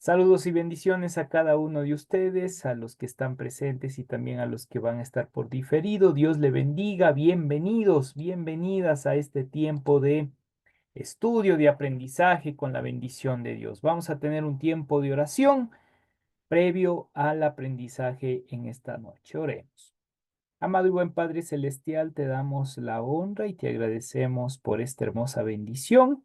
Saludos y bendiciones a cada uno de ustedes, a los que están presentes y también a los que van a estar por diferido. Dios le bendiga. Bienvenidos, bienvenidas a este tiempo de estudio, de aprendizaje con la bendición de Dios. Vamos a tener un tiempo de oración previo al aprendizaje en esta noche. Oremos. Amado y buen Padre Celestial, te damos la honra y te agradecemos por esta hermosa bendición.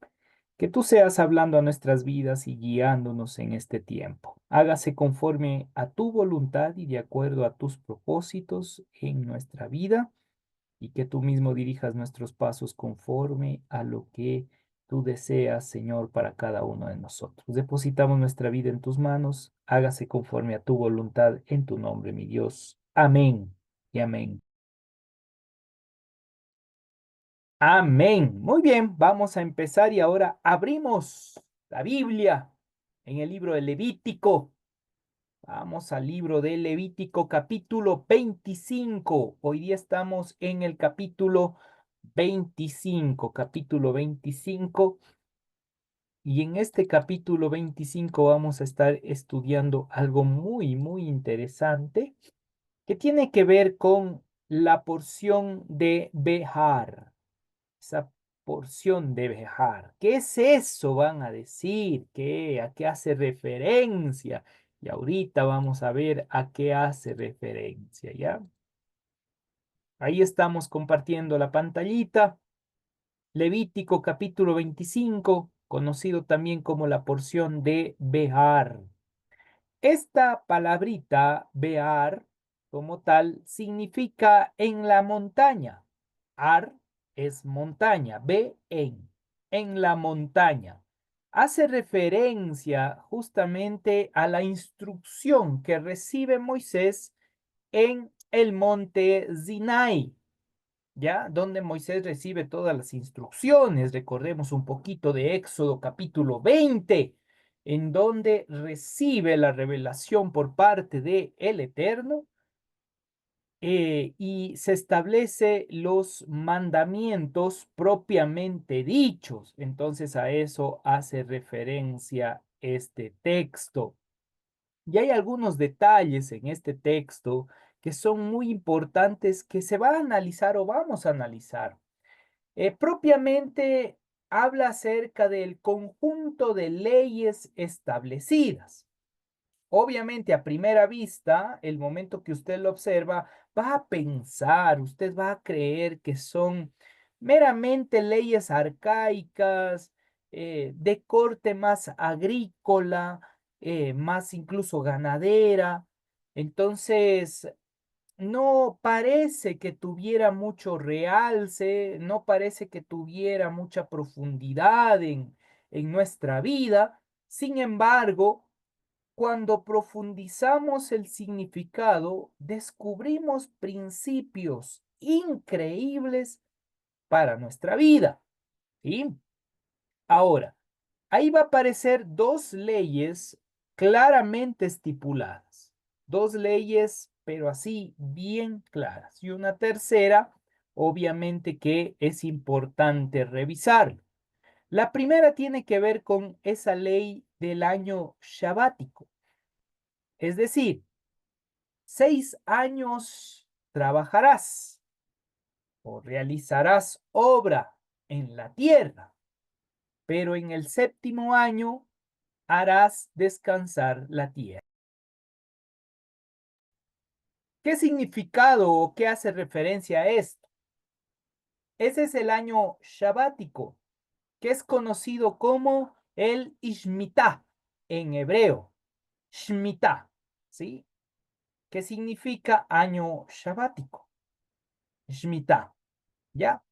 Que tú seas hablando a nuestras vidas y guiándonos en este tiempo. Hágase conforme a tu voluntad y de acuerdo a tus propósitos en nuestra vida y que tú mismo dirijas nuestros pasos conforme a lo que tú deseas, Señor, para cada uno de nosotros. Depositamos nuestra vida en tus manos. Hágase conforme a tu voluntad en tu nombre, mi Dios. Amén y amén. Amén. Muy bien, vamos a empezar y ahora abrimos la Biblia en el libro de Levítico. Vamos al libro de Levítico capítulo 25. Hoy día estamos en el capítulo 25. Y en este capítulo 25 vamos a estar estudiando algo muy interesante que tiene que ver con la porción de Behar. Esa porción de Behar. ¿Qué es eso? Van a decir, ¿a qué hace referencia? Y ahorita vamos a ver a qué hace referencia, ¿ya? Ahí estamos compartiendo la pantallita. Levítico capítulo 25, conocido también como la porción de Behar. Esta palabrita, Bear, como tal, significa en la montaña. Ar es montaña, be en la montaña. Hace referencia justamente a la instrucción que recibe Moisés en el monte Sinai, ¿ya? Donde Moisés recibe todas las instrucciones. Recordemos un poquito de Éxodo capítulo 20, en donde recibe la revelación por parte de el Eterno y se establece los mandamientos propiamente dichos. Entonces a eso hace referencia este texto. Y hay algunos detalles en este texto que son muy importantes que se va a analizar o vamos a analizar. Propiamente habla acerca del conjunto de leyes establecidas. Obviamente, a primera vista, el momento que usted lo observa, va a pensar, usted va a creer que son meramente leyes arcaicas, de corte más agrícola, más incluso ganadera. Entonces, no parece que tuviera mucho realce, no parece que tuviera mucha profundidad en nuestra vida. Sin embargo, cuando profundizamos el significado, descubrimos principios increíbles para nuestra vida. ¿Sí? Ahora, ahí va a aparecer dos leyes claramente estipuladas. Dos leyes, pero así bien claras. Y una tercera, obviamente que es importante revisar. La primera tiene que ver con esa ley del año sabático. Es decir, 6 años trabajarás o realizarás obra en la tierra, pero en el séptimo año harás descansar la tierra. ¿Qué significado o qué hace referencia a esto? Ese es el año sabático, que es conocido como el Shemitah en hebreo. Shemitah, ¿sí? ¿Qué significa año sabático? Shemitah, ¿ya?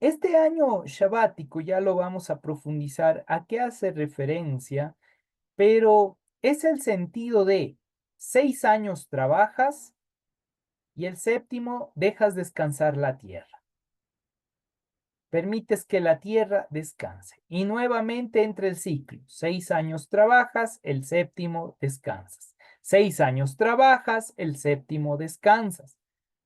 Este año sabático ya lo vamos a profundizar a qué hace referencia, pero es el sentido de 6 años trabajas y el séptimo dejas descansar la tierra. Permites que la tierra descanse. Y nuevamente entra el ciclo. 6 años trabajas, el séptimo descansas. 6 años trabajas, el séptimo descansas.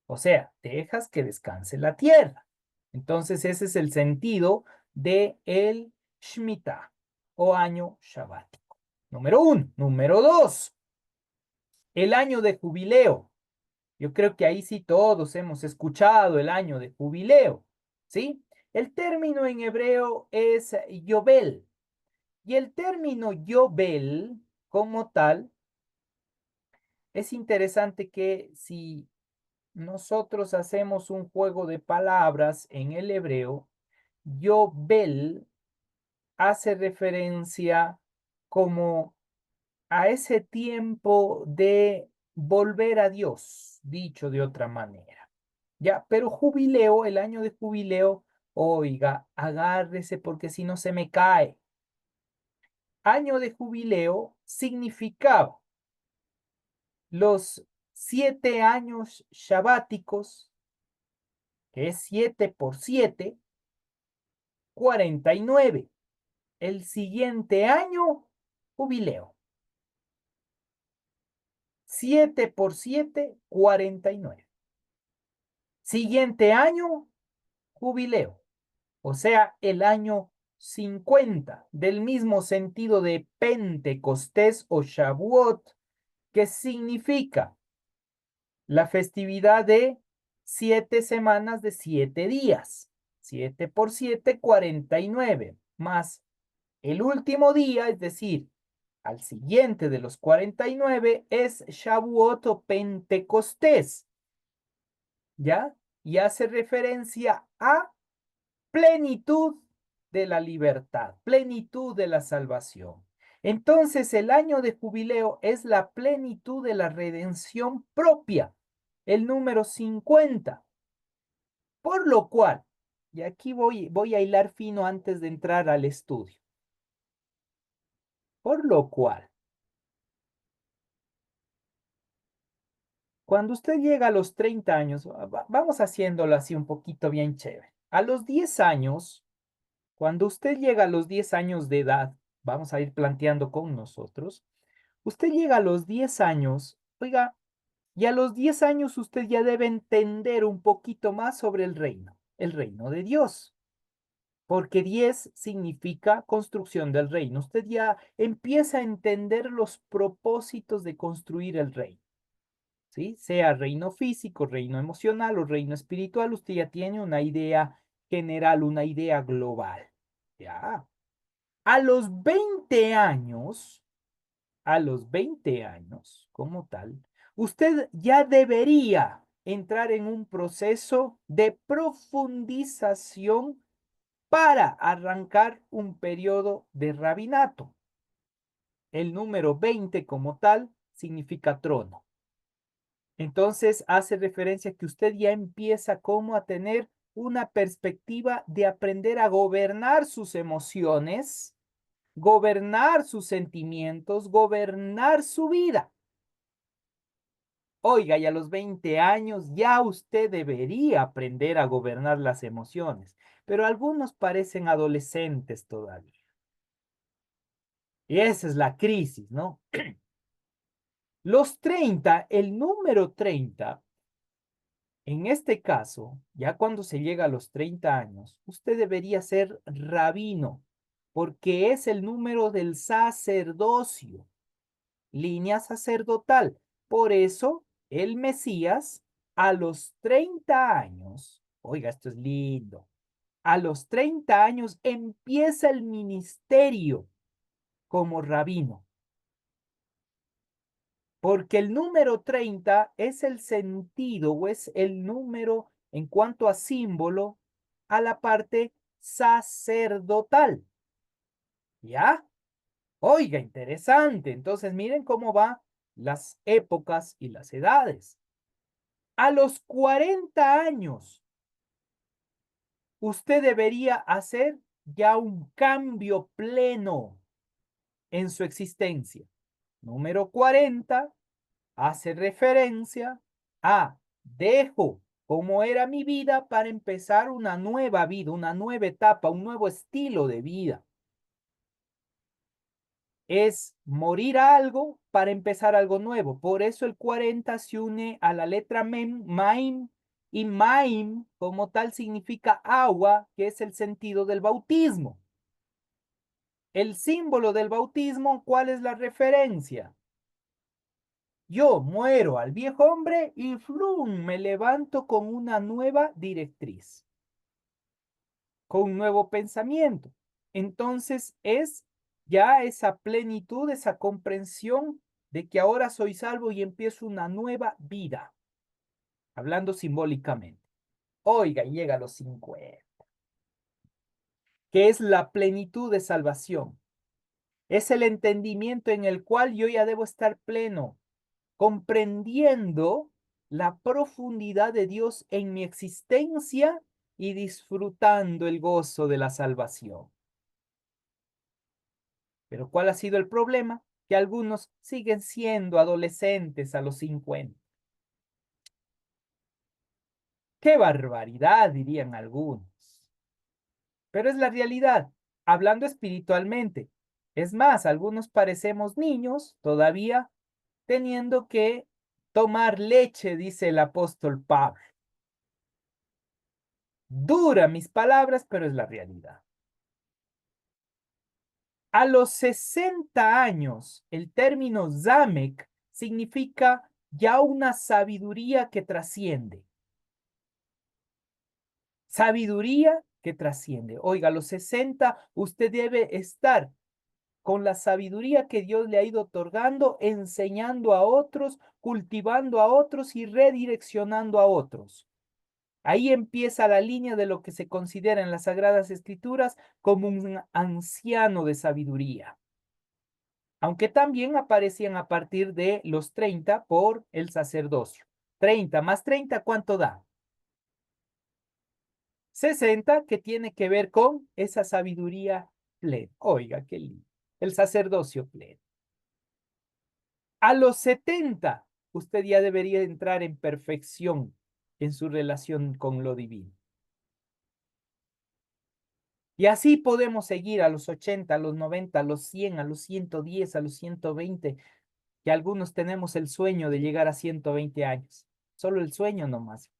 O sea, dejas que descanse la tierra. Entonces ese es el sentido de el Shemitah o año sabático. Número uno. Número dos, el año de jubileo. Yo creo que ahí sí todos hemos escuchado el año de jubileo, ¿sí? El término en hebreo es Yobel. Y el término Yobel, como tal, es interesante que si nosotros hacemos un juego de palabras en el hebreo, Yobel hace referencia como a ese tiempo de volver a Dios, dicho de otra manera. Ya, pero jubileo, el año de jubileo, oiga, agárrese porque si no se me cae. Año de jubileo significaba los 7 años sabáticos, que es 7 por 7, 49. El siguiente año, jubileo. 7 por 7, 49. Siguiente año, jubileo. O sea, el año 50, del mismo sentido de Pentecostés o Shavuot, que significa la festividad de 7 semanas de 7 días. 7 por 7, 49. Más el último día, es decir, al siguiente de los 49, es Shavuot o Pentecostés, ¿ya? Y hace referencia a plenitud de la libertad, plenitud de la salvación. Entonces, el año de jubileo es la plenitud de la redención propia, el número 50. Por lo cual, y aquí voy a hilar fino antes de entrar al estudio, por lo cual, cuando usted llega a los 30 años, vamos haciéndolo así un poquito bien chévere. A los 10 años, cuando usted llega a los 10 años de edad, vamos a ir planteando con nosotros, usted llega a los 10 años, oiga, y a los 10 años usted ya debe entender un poquito más sobre el reino de Dios, porque 10 significa construcción del reino. Usted ya empieza a entender los propósitos de construir el reino. ¿Sí? Sea reino físico, reino emocional o reino espiritual, usted ya tiene una idea general, una idea global. Ya. A los 20 años, a los 20 años como tal, usted ya debería entrar en un proceso de profundización para arrancar un periodo de rabinato. El número 20 como tal significa trono. Entonces hace referencia a que usted ya empieza como a tener una perspectiva de aprender a gobernar sus emociones, gobernar sus sentimientos, gobernar su vida. Oiga, y a los 20 años ya usted debería aprender a gobernar las emociones, pero algunos parecen adolescentes todavía. Y esa es la crisis, ¿no? Los 30, el número 30. En este caso, ya cuando se llega a los 30 años, usted debería ser rabino, porque es el número del sacerdocio, línea sacerdotal. Por eso, el Mesías, a los 30 años, oiga, esto es lindo, a los 30 años empieza el ministerio como rabino. Porque el número 30 es el sentido o es el número en cuanto a símbolo a la parte sacerdotal. ¿Ya? Oiga, interesante. Entonces, miren cómo va las épocas y las edades. A los 40 años, usted debería hacer ya un cambio pleno en su existencia. Número 40 hace referencia a dejo cómo era mi vida para empezar una nueva vida, una nueva etapa, un nuevo estilo de vida. Es morir a algo para empezar algo nuevo. Por eso el 40 se une a la letra mem, maim, y maim como tal significa agua, que es el sentido del bautismo. el símbolo del bautismo, ¿cuál es la referencia? Yo muero al viejo hombre y ¡flum! Me levanto con una nueva directriz, con un nuevo pensamiento. Entonces es ya esa plenitud, esa comprensión de que ahora soy salvo y empiezo una nueva vida, hablando simbólicamente. Oiga, y llega a los 50, que es la plenitud de salvación. Es el entendimiento en el cual yo ya debo estar pleno, comprendiendo la profundidad de Dios en mi existencia y disfrutando el gozo de la salvación. Pero ¿cuál ha sido el problema? Que algunos siguen siendo adolescentes a los 50. ¡Qué barbaridad!, dirían algunos. Pero es la realidad, hablando espiritualmente. Es más, algunos parecemos niños todavía teniendo que tomar leche, dice el apóstol Pablo. Dura mis palabras, pero es la realidad. A los 60 años, el término Zamek significa ya una sabiduría que trasciende. Sabiduría que trasciende. Oiga, a los 60 usted debe estar con la sabiduría que Dios le ha ido otorgando, enseñando a otros, cultivando a otros y redireccionando a otros. Ahí empieza la línea de lo que se considera en las Sagradas Escrituras como un anciano de sabiduría. Aunque también aparecían a partir de los 30 por el sacerdocio. 30 más 30, ¿cuánto da? 60, que tiene que ver con esa sabiduría plena. Oiga, qué lindo. El sacerdocio pleno. A los 70, usted ya debería entrar en perfección en su relación con lo divino. Y así podemos seguir a los 80, a los 90, a los 100, a los 110, a los 120, que algunos tenemos el sueño de llegar a 120 años. Solo el sueño nomás.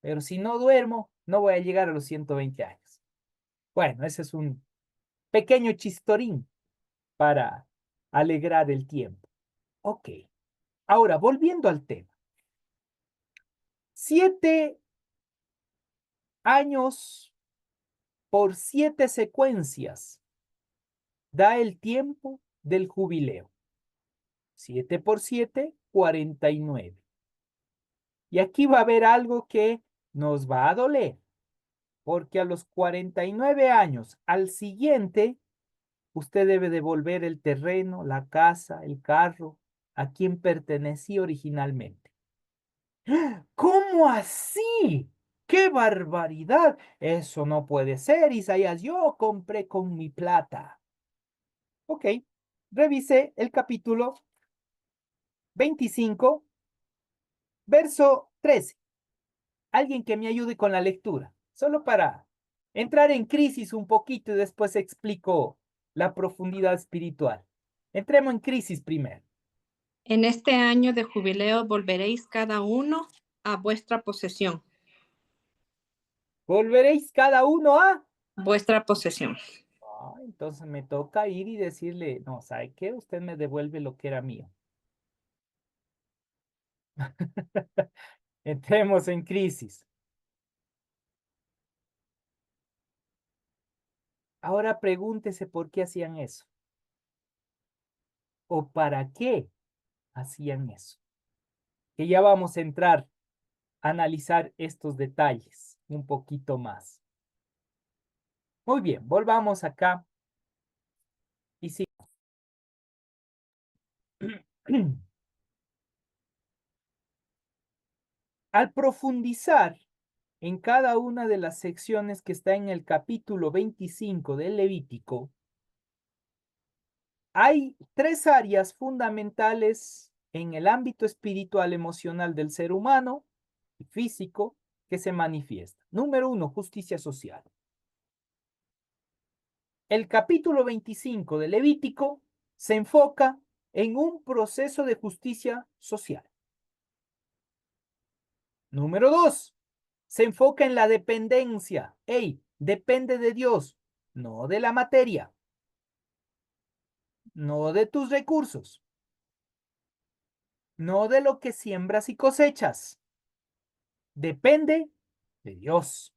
Pero si no duermo, no voy a llegar a los 120 años. Bueno, ese es un pequeño chistorín para alegrar el tiempo. Ok. Ahora, volviendo al tema. 7 años por 7 secuencias da el tiempo del jubileo. 7 por 7, 49. Y aquí va a haber algo que nos va a doler, porque a los 49 años, al siguiente, usted debe devolver el terreno, la casa, el carro, a quien pertenecía originalmente. ¿Cómo así? ¡Qué barbaridad! Eso no puede ser, Isaías. Yo compré con mi plata. Ok, revisé el capítulo 25, verso 13. Alguien que me ayude con la lectura, solo para entrar en crisis un poquito y después explico la profundidad espiritual. Entremos en crisis primero. En este año de jubileo volveréis cada uno a vuestra posesión. Volveréis cada uno a... Vuestra posesión. Entonces me toca ir y decirle, no, ¿sabe qué? Usted me devuelve lo que era mío. Entremos en crisis. Ahora pregúntese por qué hacían eso o para qué hacían eso. Que ya vamos a entrar a analizar estos detalles un poquito más. Muy bien, volvamos acá y sí. Al profundizar en cada una de las secciones que está en el capítulo 25 del Levítico, hay 3 áreas fundamentales en el ámbito espiritual, emocional del ser humano y físico que se manifiestan. Número 1, justicia social. El capítulo 25 del Levítico se enfoca en un proceso de justicia social. Número 2, se enfoca en la dependencia. Depende de Dios, no de la materia. no de tus recursos, no de lo que siembras y cosechas. Depende de Dios.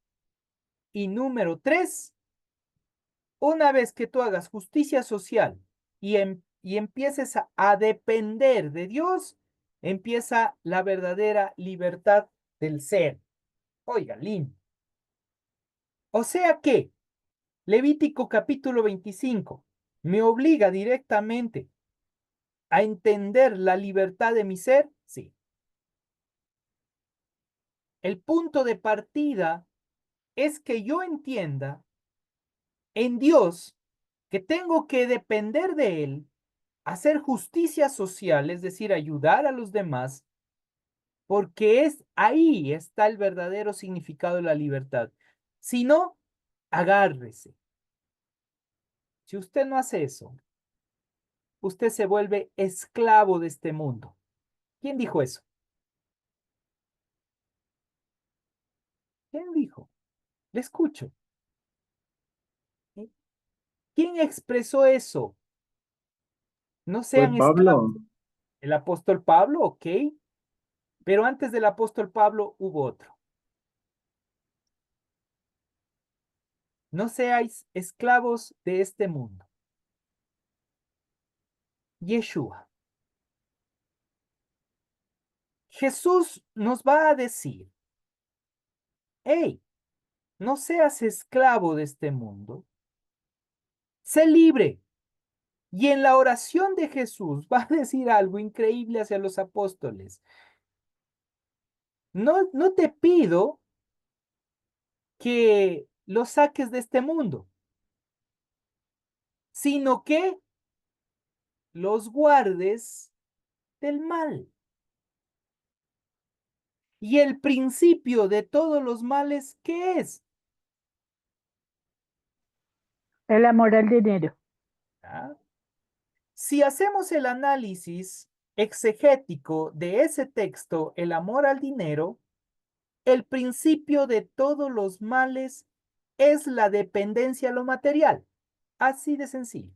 Y número 3, una vez que tú hagas justicia social y empieces a depender de Dios, empieza la verdadera libertad del ser. Oiga, lindo. O sea que Levítico capítulo 25 me obliga directamente a entender la libertad de mi ser. Sí. El punto de partida es que yo entienda en Dios que tengo que depender de Él, hacer justicia social, es decir, ayudar a los demás, porque es ahí está el verdadero significado de la libertad. Si no, agárrese. Si usted no hace eso, usted se vuelve esclavo de este mundo. ¿Quién dijo eso? ¿Quién dijo? Le escucho. ¿Eh? ¿Quién expresó eso? No Fue sean esclavos. Pablo. El apóstol Pablo, ok, pero antes del apóstol Pablo hubo otro. No seáis esclavos de este mundo. Yeshua. Jesús nos va a decir, hey, no seas esclavo de este mundo, sé libre. Y en la oración de Jesús va a decir algo increíble hacia los apóstoles. No, no te pido que los saques de este mundo, sino que los guardes del mal. Y el principio de todos los males, ¿qué es? El amor al dinero. ¿Ah? Si hacemos el análisis exegético de ese texto, el amor al dinero, el principio de todos los males es la dependencia a lo material. Así de sencillo.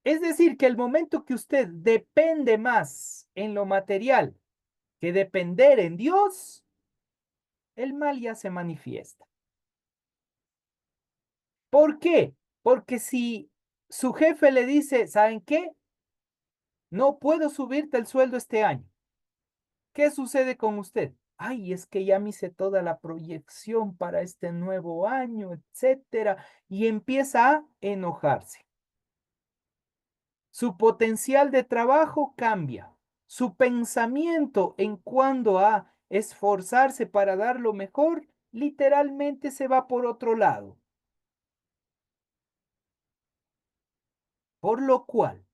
Es decir, que el momento que usted depende más en lo material que depender en Dios, el mal ya se manifiesta. ¿Por qué? Porque si su jefe le dice, ¿saben qué? No puedo subirte el sueldo este año. ¿Qué sucede con usted? Ay, es que ya me hice toda la proyección para este nuevo año, etcétera, y empieza a enojarse. Su potencial de trabajo cambia. Su pensamiento en cuanto a esforzarse para dar lo mejor, literalmente se va por otro lado. Por lo cual,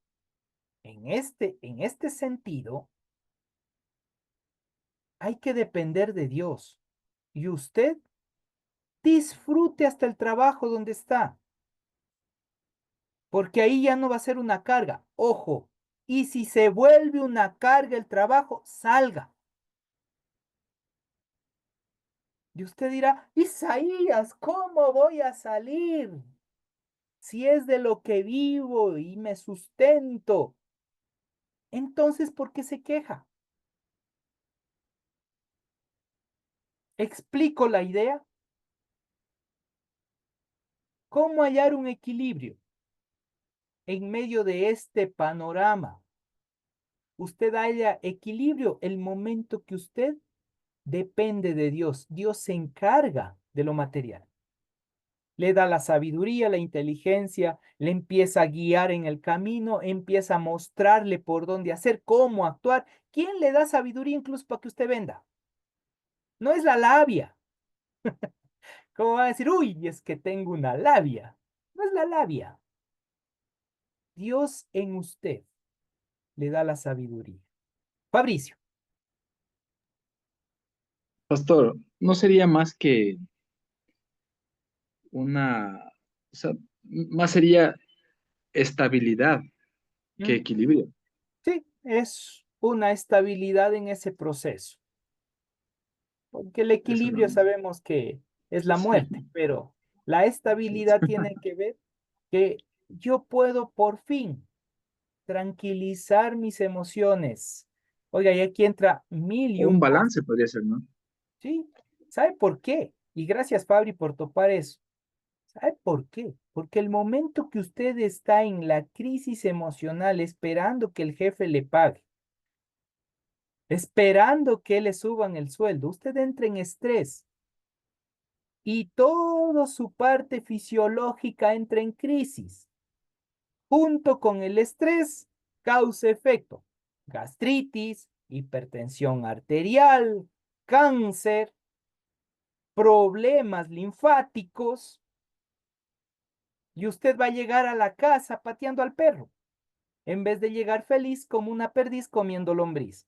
en este sentido, hay que depender de Dios. Y usted disfrute hasta el trabajo donde está, porque ahí ya no va a ser una carga. Ojo, y si se vuelve una carga el trabajo, salga. Y usted dirá, Isaías, ¿cómo voy a salir? Si es de lo que vivo y me sustento. Entonces, ¿por qué se queja? ¿Explico la idea? ¿Cómo hallar un equilibrio en medio de este panorama? Usted halla equilibrio el momento que usted depende de Dios. Dios se encarga de lo material. Le da la sabiduría, la inteligencia, le empieza a guiar en el camino, empieza a mostrarle por dónde hacer, cómo actuar. ¿Quién le da sabiduría incluso para que usted venda? No es la labia. ¿Cómo va a decir, uy, es que tengo una labia? No es la labia. Dios en usted le da la sabiduría. Fabricio. Pastor, ¿no sería más que o sea, más sería estabilidad que ¿Mm? equilibrio? Sí, es una estabilidad en ese proceso, porque el Eso equilibrio no. sabemos que es la muerte, pero La estabilidad tiene que ver que yo puedo por fin tranquilizar mis emociones. Oiga, y aquí entra mil y O un un cosas, balance podría ser, ¿no? ¿sí? ¿Sabe por qué? Y gracias, Fabri, por topar eso. ¿Sabe por qué? Porque el momento que usted está en la crisis emocional esperando que el jefe le pague, esperando que le suban el sueldo, usted entra en estrés y toda su parte fisiológica entra en crisis. Junto con el estrés, causa efecto, gastritis, hipertensión arterial, cáncer, problemas linfáticos, y usted va a llegar a la casa pateando al perro, en vez de llegar feliz como una perdiz comiendo lombriz.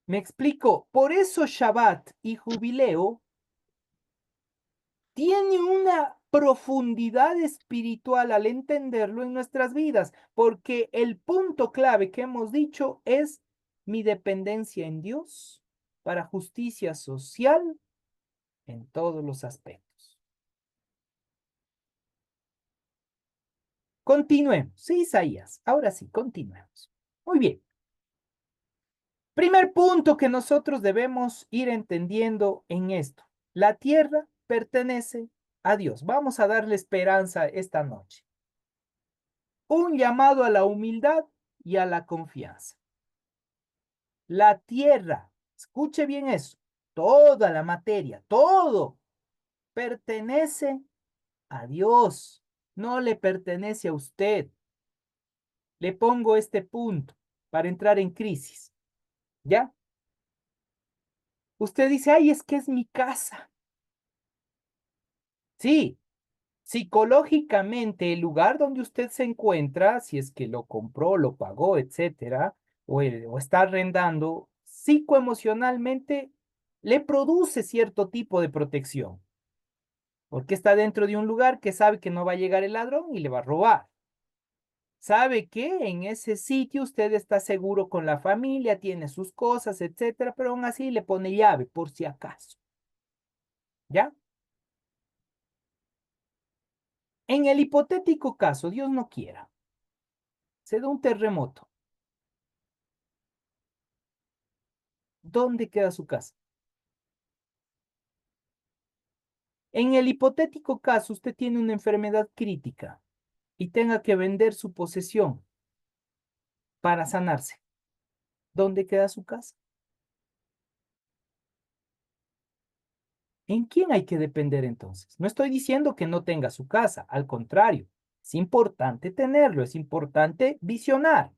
Me explico, por eso Shabbat y jubileo tiene una profundidad espiritual al entenderlo en nuestras vidas, porque el punto clave que hemos dicho es mi dependencia en Dios para justicia social en todos los aspectos. Continuemos. Sí, Isaías. Ahora sí, continuemos. Muy bien. Primer punto que nosotros debemos ir entendiendo en esto. La tierra pertenece a Dios. Vamos a darle esperanza esta noche. Un llamado a la humildad y a la confianza. La tierra, escuche bien eso, toda la materia, todo pertenece a Dios, no le pertenece a usted. Le pongo este punto para entrar en crisis, ¿ya? Usted dice, ay, es que es mi casa. Sí, psicológicamente, el lugar donde usted se encuentra, si es que lo compró, lo pagó, etcétera, o está arrendando, psicoemocionalmente le produce cierto tipo de protección, porque está dentro de un lugar que sabe que no va a llegar el ladrón y le va a robar. Sabe que en ese sitio usted está seguro con la familia, tiene sus cosas, etcétera, pero aún así le pone llave por si acaso. ¿Ya? En el hipotético caso, Dios no quiera, se da un terremoto. ¿Dónde queda su casa? En el hipotético caso, usted tiene una enfermedad crítica y tenga que vender su posesión para sanarse. ¿Dónde queda su casa? ¿En quién hay que depender entonces? No estoy diciendo que no tenga su casa, al contrario, es importante tenerlo, es importante visionar,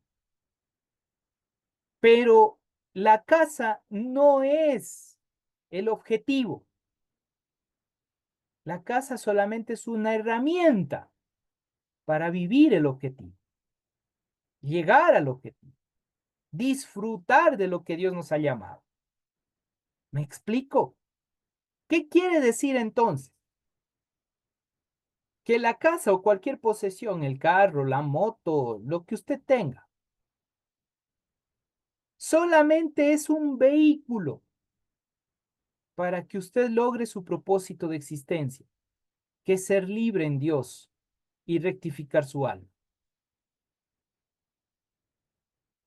pero la casa no es el objetivo. La casa solamente es una herramienta para vivir el objetivo, llegar al objetivo, disfrutar de lo que Dios nos ha llamado. ¿Me explico? ¿Qué quiere decir entonces? Que la casa o cualquier posesión, el carro, la moto, lo que usted tenga, solamente es un vehículo para que usted logre su propósito de existencia, que es ser libre en Dios y rectificar su alma.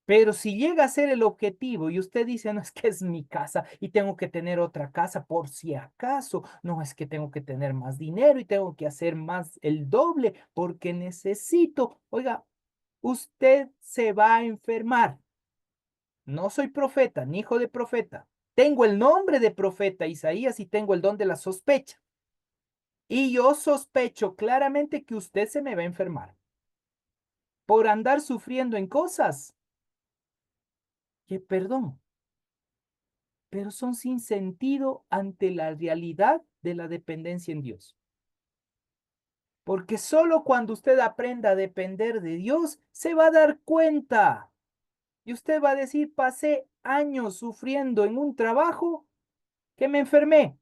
Pero si llega a ser el objetivo y usted dice, no es que es mi casa y tengo que tener otra casa por si acaso, no es que tengo que tener más dinero y tengo que hacer más el doble porque necesito, oiga, usted se va a enfermar. No soy profeta, ni hijo de profeta. Tengo el nombre de profeta Isaías y tengo el don de la sospecha. Y yo sospecho claramente que usted se me va a enfermar por andar sufriendo en cosas que, perdón, pero son sin sentido ante la realidad de la dependencia en Dios. Porque solo cuando usted aprenda a depender de Dios, se va a dar cuenta. Y usted va a decir, pasé años sufriendo en un trabajo que me enfermé.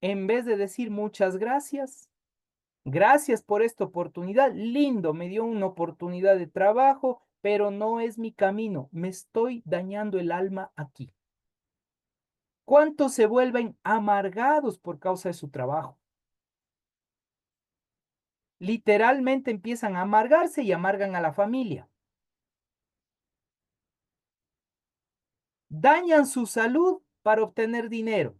En vez de decir muchas gracias, gracias por esta oportunidad, lindo, me dio una oportunidad de trabajo, pero no es mi camino, me estoy dañando el alma aquí. ¿Cuántos se vuelven amargados por causa de su trabajo? Literalmente empiezan a amargarse y amargan a la familia. Dañan su salud para obtener dinero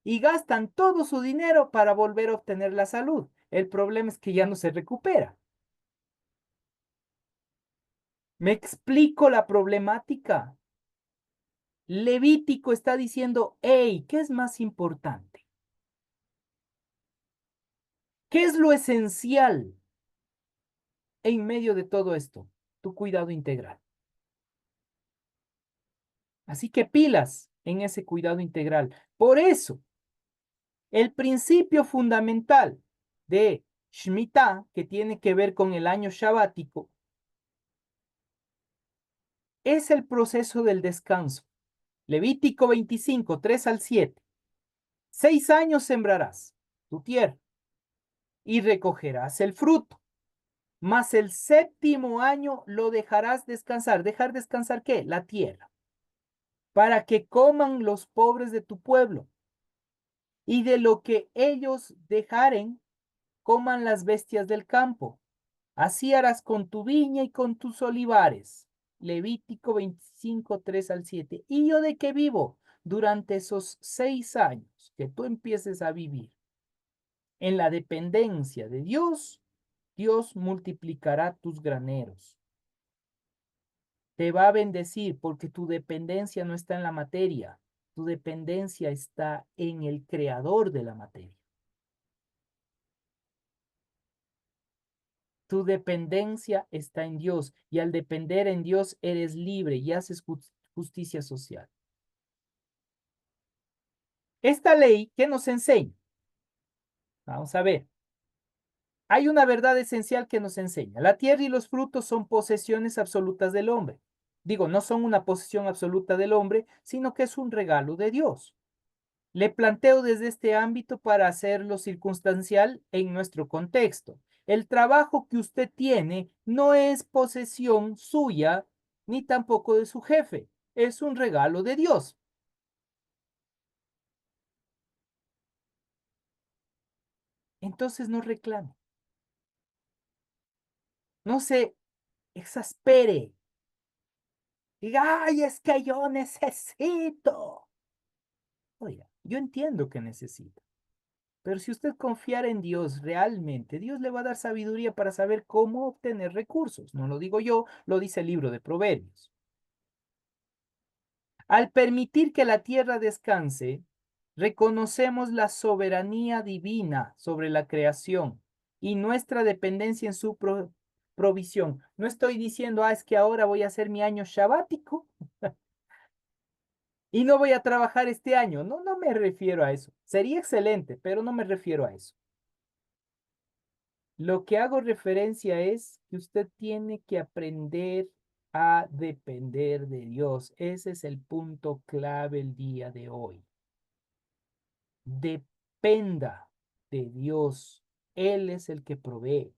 y gastan todo su dinero para volver a obtener la salud. El problema es que ya no se recupera. ¿Me explico la problemática? Levítico está diciendo, hey, ¿qué es más importante? ¿Qué es lo esencial en medio de todo esto? Tu cuidado integral. Así que pilas en ese cuidado integral. Por eso, el principio fundamental de Shemitah, que tiene que ver con el año sabático, es el proceso del descanso. Levítico 25, 3 al 7. 6 años sembrarás tu tierra y recogerás el fruto, mas el séptimo año lo dejarás descansar. ¿Dejar descansar qué? La tierra. Para que coman los pobres de tu pueblo, y de lo que ellos dejaren, coman las bestias del campo. Así harás con tu viña y con tus olivares. Levítico 25, 3 al 7. ¿Y yo de qué vivo? Durante esos 6 años que tú empieces a vivir en la dependencia de Dios, Dios multiplicará tus graneros. Te va a bendecir porque tu dependencia no está en la materia, tu dependencia está en el creador de la materia. Tu dependencia está en Dios y al depender en Dios eres libre y haces justicia social. Esta ley, ¿qué nos enseña? Vamos a ver. Hay una verdad esencial que nos enseña. La tierra y los frutos son posesiones absolutas del hombre. Digo, no son una posesión absoluta del hombre, sino que es un regalo de Dios. Le planteo desde este ámbito para hacerlo circunstancial en nuestro contexto. El trabajo que usted tiene no es posesión suya ni tampoco de su jefe. Es un regalo de Dios. Entonces no reclame. No se exaspere. Diga, ay, es que yo necesito. Oiga, yo entiendo que necesita. Pero si usted confiara en Dios realmente, Dios le va a dar sabiduría para saber cómo obtener recursos. No lo digo yo, lo dice el libro de Proverbios. Al permitir que la tierra descanse, reconocemos la soberanía divina sobre la creación y nuestra dependencia en su provisión. No estoy diciendo, es que ahora voy a hacer mi año sabático y no voy a trabajar este año. No, no me refiero a eso. Sería excelente, pero no me refiero a eso. Lo que hago referencia es que usted tiene que aprender a depender de Dios. Ese es el punto clave el día de hoy. Dependa de Dios. Él es el que provee.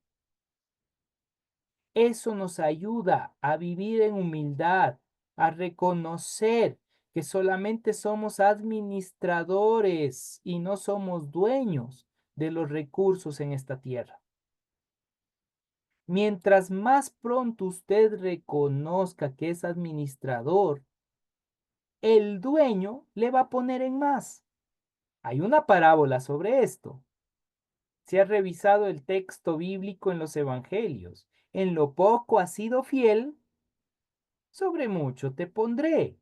Eso nos ayuda a vivir en humildad, a reconocer que solamente somos administradores y no somos dueños de los recursos en esta tierra. Mientras más pronto usted reconozca que es administrador, el dueño le va a poner en más. Hay una parábola sobre esto. Se ha revisado el texto bíblico en los evangelios. En lo poco has sido fiel, sobre mucho te pondré.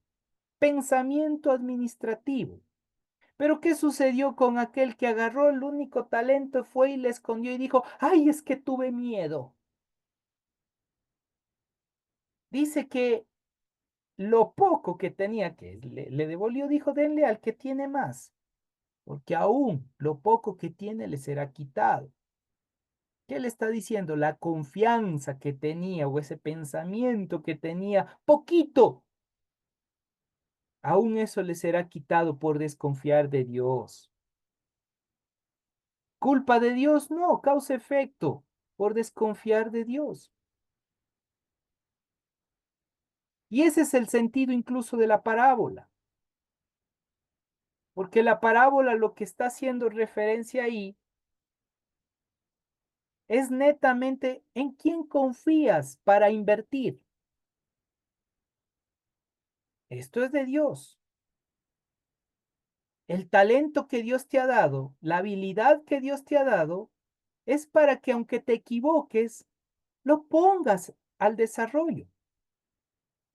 Pensamiento administrativo. Pero ¿qué sucedió con aquel que agarró el único talento, fue y le escondió y dijo, ay, es que tuve miedo? Dice que lo poco que tenía que le devolvió, dijo, denle al que tiene más, porque aún lo poco que tiene le será quitado. ¿Qué le está diciendo? La confianza que tenía o ese pensamiento que tenía, poquito, aún eso le será quitado por desconfiar de Dios. ¿Culpa de Dios? No, causa-efecto, por desconfiar de Dios. Y ese es el sentido incluso de la parábola. Porque la parábola lo que está haciendo referencia ahí es netamente en quién confías para invertir. Esto es de Dios. El talento que Dios te ha dado, la habilidad que Dios te ha dado, es para que aunque te equivoques, lo pongas al desarrollo.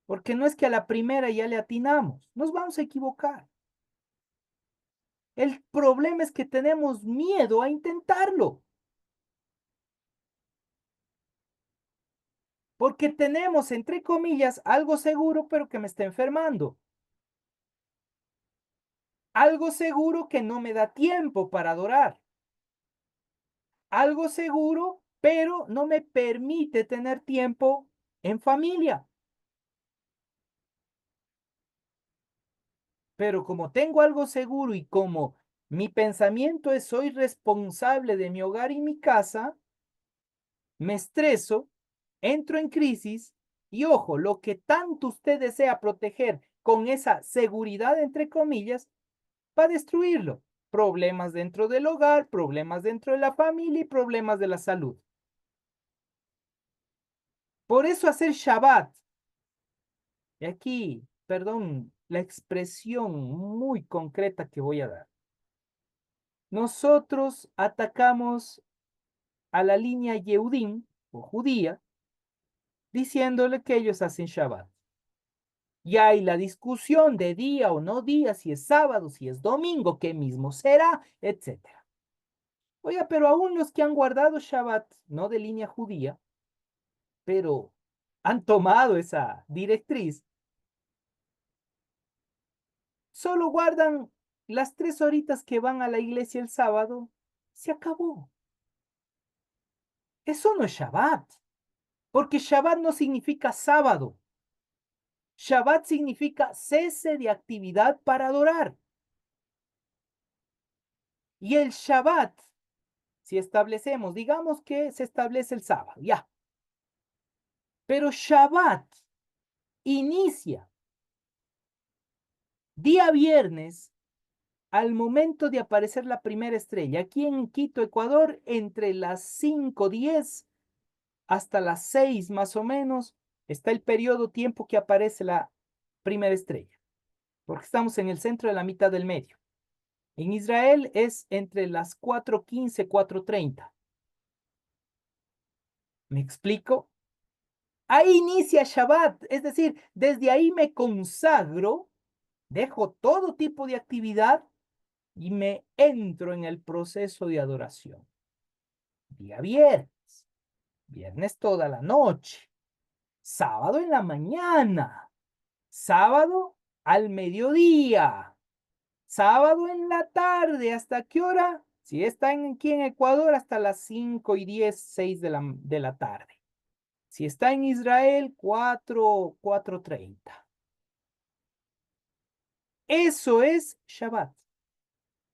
Porque no es que a la primera ya le atinamos, nos vamos a equivocar. El problema es que tenemos miedo a intentarlo. Porque tenemos, entre comillas, algo seguro, pero que me está enfermando. Algo seguro que no me da tiempo para adorar. Algo seguro, pero no me permite tener tiempo en familia. Pero como tengo algo seguro y como mi pensamiento es soy responsable de mi hogar y mi casa, me estreso, entro en crisis y ojo, lo que tanto usted desea proteger con esa seguridad, entre comillas, va a destruirlo. Problemas dentro del hogar, problemas dentro de la familia y problemas de la salud. Por eso hacer Shabbat, y aquí, perdón, la expresión muy concreta que voy a dar. Nosotros atacamos a la línea Yehudim o judía, diciéndole que ellos hacen Shabbat. Y hay la discusión de día o no día, si es sábado, si es domingo, qué mismo será, etcétera. Oiga, pero aún los que han guardado Shabbat, no de línea judía, pero han tomado esa directriz, solo guardan las 3 horitas que van a la iglesia el sábado, se acabó. Eso no es Shabbat, porque Shabbat no significa sábado. Shabbat significa cese de actividad para adorar. Y el Shabbat, si establecemos, digamos que se establece el sábado, ya. Pero Shabbat inicia día viernes al momento de aparecer la primera estrella. Aquí en Quito, Ecuador, entre las 5:10 hasta las 6 más o menos, está el periodo tiempo que aparece la primera estrella, porque estamos en el centro de la mitad del medio. En Israel es entre las 4:15, 4:30. ¿Me explico? Ahí inicia Shabbat, es decir, desde ahí me consagro, dejo todo tipo de actividad y me entro en el proceso de adoración. Día viernes, viernes toda la noche, sábado en la mañana, sábado al mediodía, sábado en la tarde, ¿hasta qué hora? Si están aquí en Ecuador, hasta las 5:10, 6 de la tarde. Si está en Israel, 4:30. Eso es Shabbat.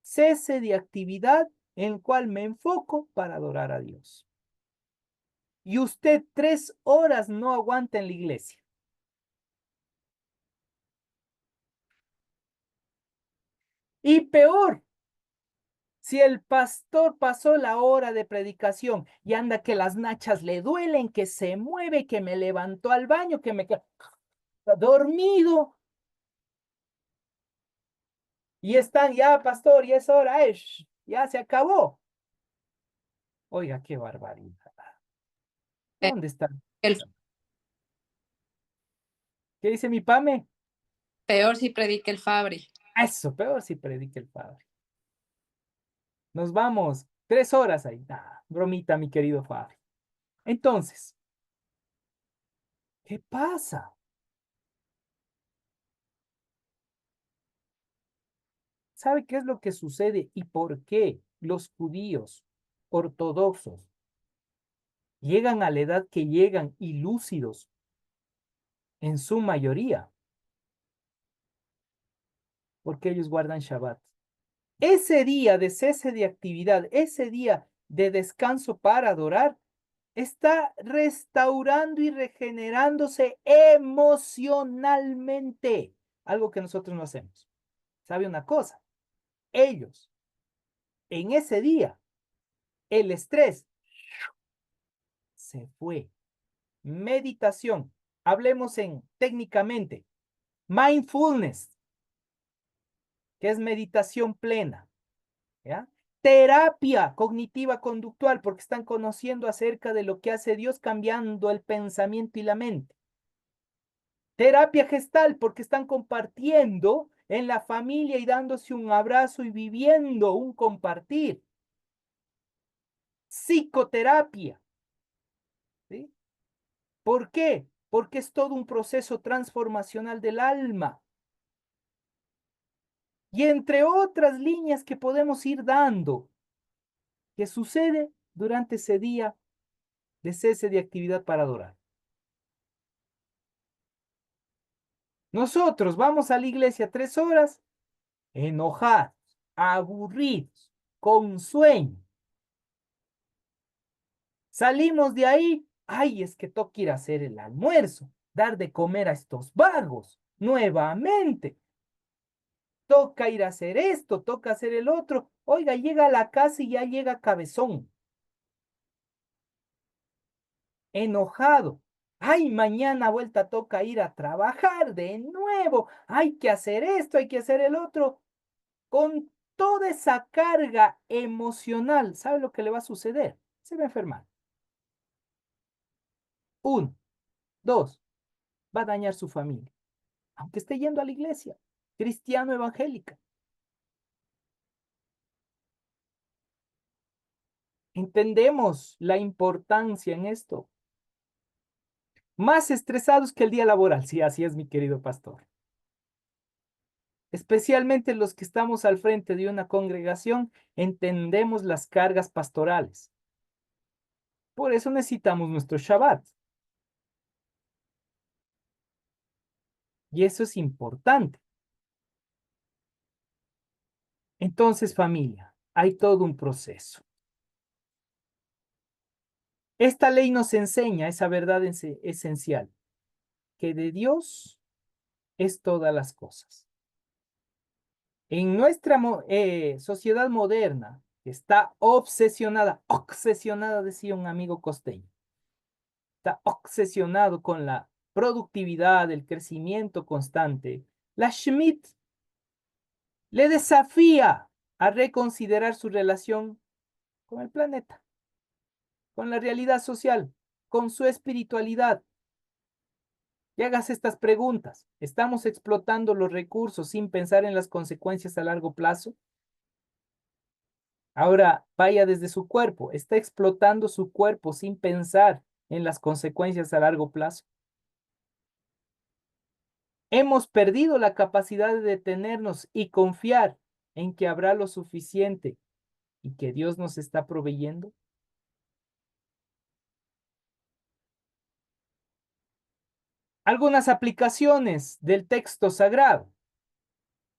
Cese de actividad en el cual me enfoco para adorar a Dios. Y usted 3 horas no aguanta en la iglesia. Y peor, si el pastor pasó la hora de predicación y anda que las nachas le duelen, que se mueve, que me levantó al baño, que me quedó dormido. Y están ya, pastor, y es hora, ya se acabó. Oiga, qué barbaridad. Eh, ¿Dónde está? El ¿Qué dice mi Pame? peor si predica el Fabri. Eso, peor si predica el padre. Nos vamos 3 horas ahí. Bromita, mi querido Fabio. Entonces, ¿qué pasa? ¿Sabe qué es lo que sucede y por qué los judíos ortodoxos llegan a la edad que llegan y lúcidos en su mayoría? Porque ellos guardan Shabbat. Ese día de cese de actividad, ese día de descanso para adorar, está restaurando y regenerándose emocionalmente, algo que nosotros no hacemos. ¿Sabe una cosa? ellos, en ese día, el estrés se fue. Meditación. Hablemos técnicamente. Mindfulness, que es meditación plena. ¿Ya? Terapia cognitiva conductual, porque están conociendo acerca de lo que hace Dios cambiando el pensamiento y la mente. Terapia gestal, porque están compartiendo en la familia y dándose un abrazo y viviendo un compartir. Psicoterapia. ¿Sí? ¿Por qué? Porque es todo un proceso transformacional del alma. Y entre otras líneas que podemos ir dando, que sucede durante ese día de cese de actividad para adorar. Nosotros vamos a la iglesia 3 horas, enojados, aburridos, con sueño. Salimos de ahí, ay, es que toca ir a hacer el almuerzo, dar de comer a estos vagos, nuevamente. Toca ir a hacer esto, toca hacer el otro. Oiga, llega a la casa y ya llega cabezón, enojado. Ay, mañana vuelta toca ir a trabajar de nuevo. Hay que hacer esto, hay que hacer el otro. Con toda esa carga emocional, ¿sabe lo que le va a suceder? Se va a enfermar. Uno, dos, va a dañar su familia, aunque esté yendo a la iglesia cristiano evangélica. Entendemos la importancia en esto. Más estresados que el día laboral. Sí, así es, mi querido pastor. Especialmente los que estamos al frente de una congregación, entendemos las cargas pastorales. Por eso necesitamos nuestro Shabbat. Y eso es importante. Entonces, familia, hay todo un proceso. Esta ley nos enseña esa verdad esencial, que de Dios es todas las cosas. En nuestra sociedad moderna, que está obsesionada, decía un amigo costeño, está obsesionado con la productividad, el crecimiento constante. La Schmidt le desafía a reconsiderar su relación con el planeta, con la realidad social, con su espiritualidad. Y hagas estas preguntas. ¿Estamos explotando los recursos sin pensar en las consecuencias a largo plazo? Ahora vaya desde su cuerpo. ¿Está explotando su cuerpo sin pensar en las consecuencias a largo plazo? Hemos perdido la capacidad de detenernos y confiar en que habrá lo suficiente y que Dios nos está proveyendo. Algunas aplicaciones del texto sagrado.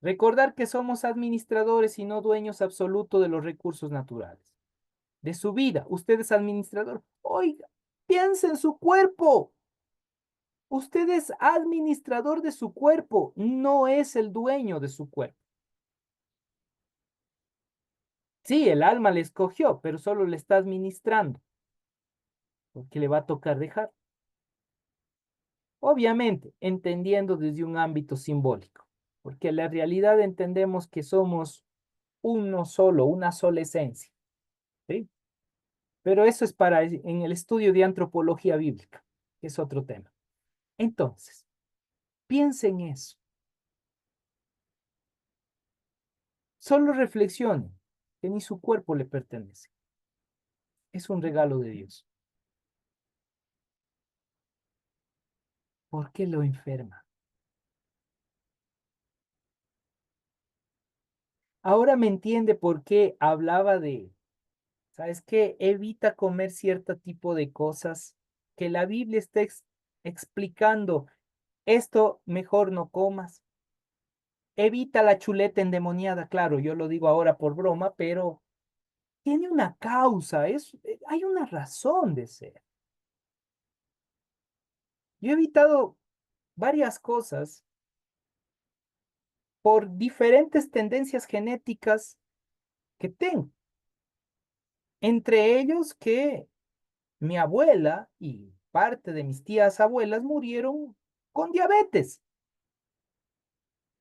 Recordar que somos administradores y no dueños absolutos de los recursos naturales. De su vida, usted es administrador. Oiga, piensa en su cuerpo. Usted es administrador de su cuerpo, no es el dueño de su cuerpo. Sí, el alma le escogió, pero solo le está administrando, porque le va a tocar dejar. Obviamente, entendiendo desde un ámbito simbólico, porque en la realidad entendemos que somos uno solo, una sola esencia, ¿sí? Pero eso es para en el estudio de antropología bíblica, que es otro tema. Entonces, piense en eso. Solo reflexione que ni su cuerpo le pertenece. Es un regalo de Dios. ¿Por qué lo enferma? Ahora me entiende por qué hablaba de, ¿sabes qué? Evita comer cierto tipo de cosas que la Biblia está explicando. Esto mejor no comas. Evita la chuleta endemoniada. Claro, yo lo digo ahora por broma, pero tiene una causa, hay una razón de ser. Yo he evitado varias cosas por diferentes tendencias genéticas que tengo. Entre ellos que mi abuela y parte de mis tías abuelas murieron con diabetes.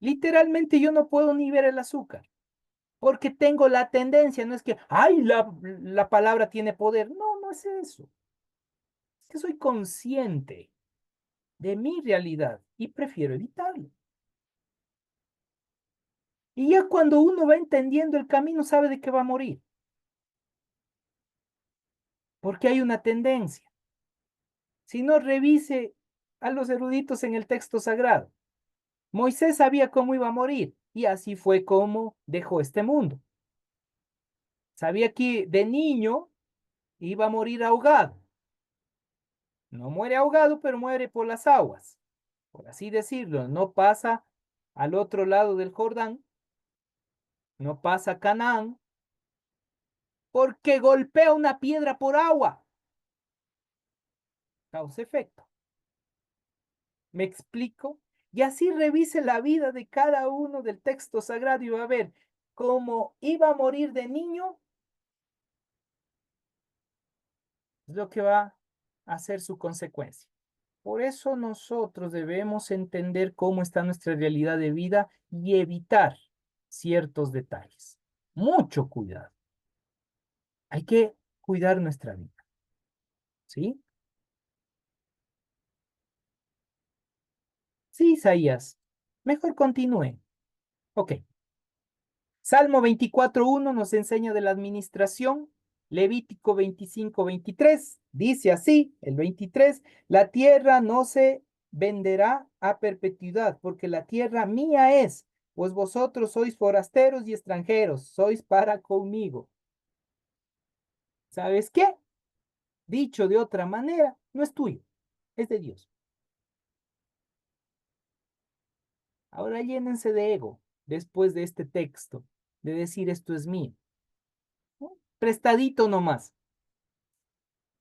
Literalmente yo no puedo ni ver el azúcar, porque tengo la tendencia, no es que, ay, la palabra tiene poder. No, no es eso. Es que soy consciente de mi realidad y prefiero evitarlo. Y ya cuando uno va entendiendo el camino, sabe de qué va a morir. Porque hay una tendencia. Si no, revise a los eruditos en el texto sagrado. Moisés sabía cómo iba a morir y así fue como dejó este mundo. Sabía que de niño iba a morir ahogado. No muere ahogado, pero muere por las aguas, por así decirlo. No pasa al otro lado del Jordán, no pasa a Canaán, porque golpea una piedra por agua. Causa efecto. ¿Me explico? Y así revise la vida de cada uno del texto sagrado y va a ver cómo iba a morir de niño, es lo que va a ser su consecuencia. Por eso nosotros debemos entender cómo está nuestra realidad de vida y evitar ciertos detalles. Mucho cuidado. Hay que cuidar nuestra vida. ¿Sí? Sí, Isaías. Mejor continúe. Ok. Salmo 24:1 nos enseña de la administración. Levítico 25:23 dice así, el 23, la tierra no se venderá a perpetuidad, porque la tierra mía es, pues vosotros sois forasteros y extranjeros, sois para conmigo. ¿Sabes qué? Dicho de otra manera, no es tuyo, es de Dios. Ahora llénense de ego después de este texto, de decir esto es mío. ¿No? Prestadito nomás.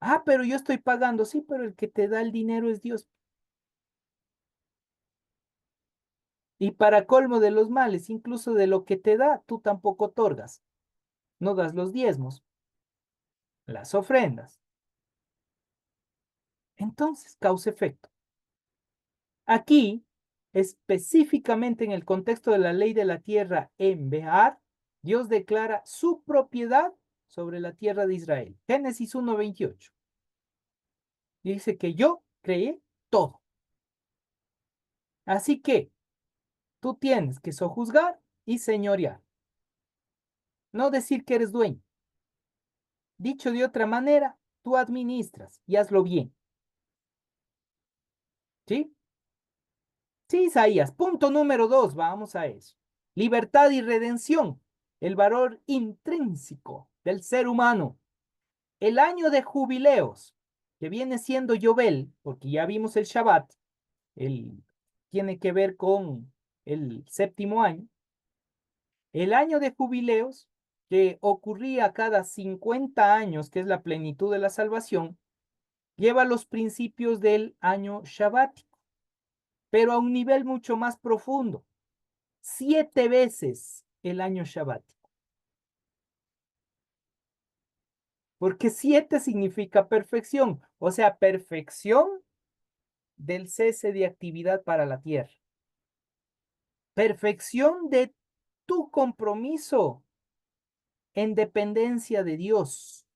Ah, pero yo estoy pagando. Sí, pero el que te da el dinero es Dios. Y para colmo de los males, incluso de lo que te da, tú tampoco otorgas. No das los diezmos, las ofrendas. Entonces, causa-efecto. Aquí, específicamente en el contexto de la ley de la tierra en Behar, Dios declara su propiedad sobre la tierra de Israel. Génesis 1:28. Dice que yo creé todo. Así que tú tienes que sojuzgar y señorear. No decir que eres dueño. Dicho de otra manera, tú administras y hazlo bien. ¿Sí? Sí, Isaías. Punto número 2, vamos a eso. Libertad y redención, el valor intrínseco del ser humano. El año de jubileos, que viene siendo Yobel, porque ya vimos el Shabbat, tiene que ver con el séptimo año. El año de jubileos, que ocurría cada 50 años, que es la plenitud de la salvación, lleva los principios del año shabático, pero a un nivel mucho más profundo. 7 veces el año shabático. Porque 7 significa perfección, o sea, perfección del cese de actividad para la tierra. Perfección de tu compromiso en dependencia de Dios.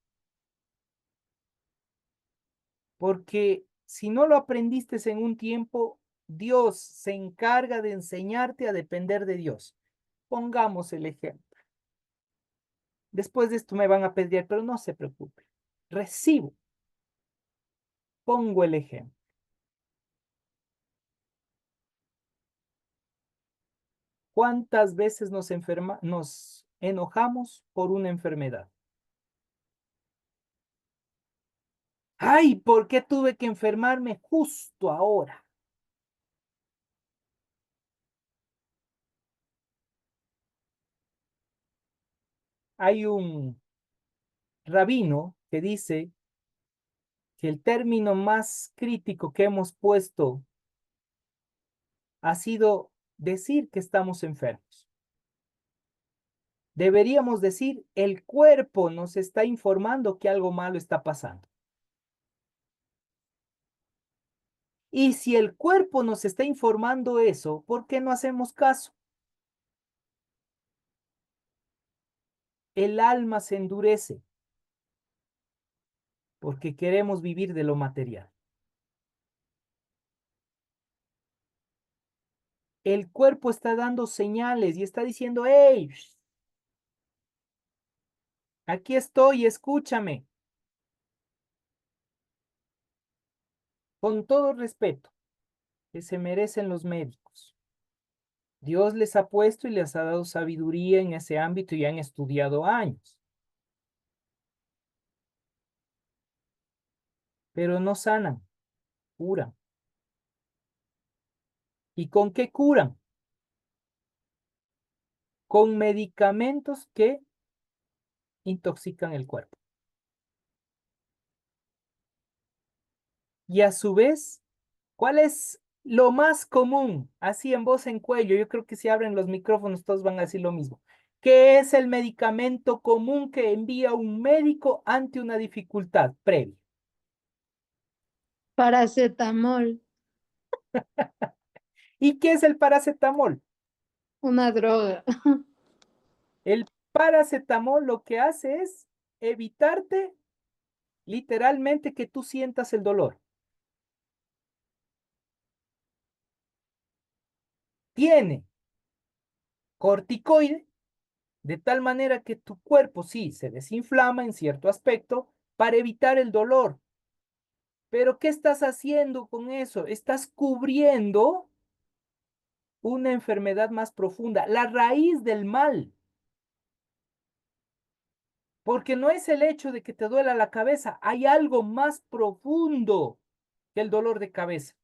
Porque si no lo aprendiste en un tiempo, Dios se encarga de enseñarte a depender de Dios. Pongamos el ejemplo. Después de esto me van a pedir, pero no se preocupe. Recibo. Pongo el ejemplo. ¿Cuántas veces nos enojamos por una enfermedad? Ay, ¿por qué tuve que enfermarme justo ahora? Hay un rabino que dice que el término más crítico que hemos puesto ha sido decir que estamos enfermos. Deberíamos decir, el cuerpo nos está informando que algo malo está pasando. Y si el cuerpo nos está informando eso, ¿por qué no hacemos caso? El alma se endurece porque queremos vivir de lo material. El cuerpo está dando señales y está diciendo, hey, aquí estoy, escúchame. Con todo respeto que se merecen los médicos. Dios les ha puesto y les ha dado sabiduría en ese ámbito y han estudiado años. Pero no sanan, curan. ¿Y con qué curan? Con medicamentos que intoxican el cuerpo. Y a su vez, ¿cuál es lo más común? Así en voz en cuello, yo creo que si abren los micrófonos todos van a decir lo mismo. ¿Qué es el medicamento común que envía un médico ante una dificultad previa? Paracetamol, ¿Y qué es el paracetamol? una droga. El paracetamol lo que hace es evitarte literalmente que tú sientas el dolor. Tiene corticoide de tal manera que tu cuerpo sí se desinflama en cierto aspecto para evitar el dolor. Pero ¿qué estás haciendo con eso? Estás cubriendo una enfermedad más profunda, la raíz del mal. Porque no es el hecho de que te duela la cabeza, hay algo más profundo que el dolor de cabeza.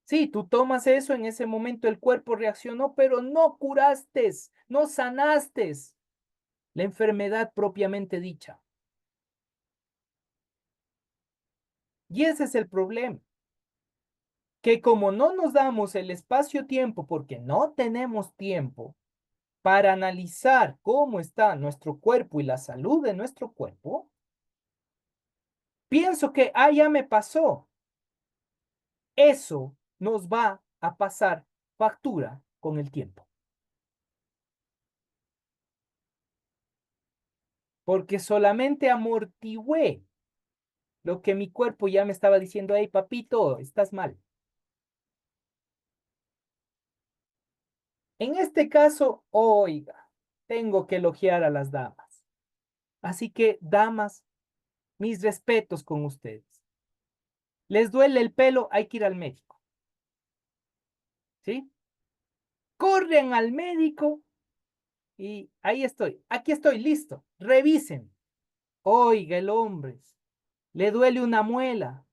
Sí, tú tomas eso, en ese momento el cuerpo reaccionó, pero no curaste, no sanaste la enfermedad propiamente dicha. Y ese es el problema, que como no nos damos el espacio-tiempo, porque no tenemos tiempo para analizar cómo está nuestro cuerpo y la salud de nuestro cuerpo, pienso que, ya me pasó. Eso nos va a pasar factura con el tiempo. Porque solamente amortigué lo que mi cuerpo ya me estaba diciendo, hey, papito, estás mal. En este caso, oiga, tengo que elogiar a las damas. Así que, damas, mis respetos con ustedes. ¿Les duele el pelo? Hay que ir al médico. ¿Sí? Corren al médico y ahí estoy. Aquí estoy, listo. Revisen. Oiga, el hombre, le duele una muela.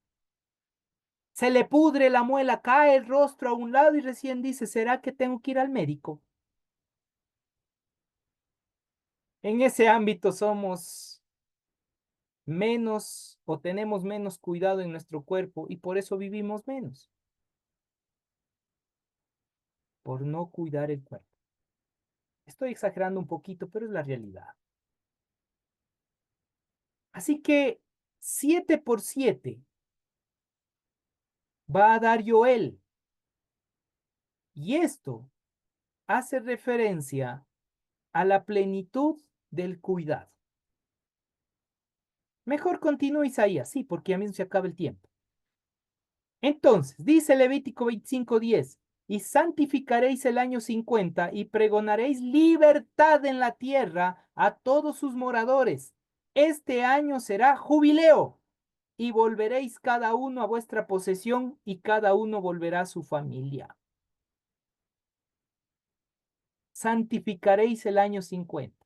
Se le pudre la muela, cae el rostro a un lado y recién dice, ¿será que tengo que ir al médico? En ese ámbito somos menos o tenemos menos cuidado en nuestro cuerpo y por eso vivimos menos. Por no cuidar el cuerpo. Estoy exagerando un poquito, pero es la realidad. Así que 7 por 7 va a dar Joel. Y esto hace referencia a la plenitud del cuidado. Mejor continúa Isaías, sí, porque a mí se acaba el tiempo. Entonces, dice Levítico 25:10, y santificaréis el año 50 y pregonaréis libertad en la tierra a todos sus moradores. Este año será jubileo y volveréis cada uno a vuestra posesión y cada uno volverá a su familia. Santificaréis el año 50.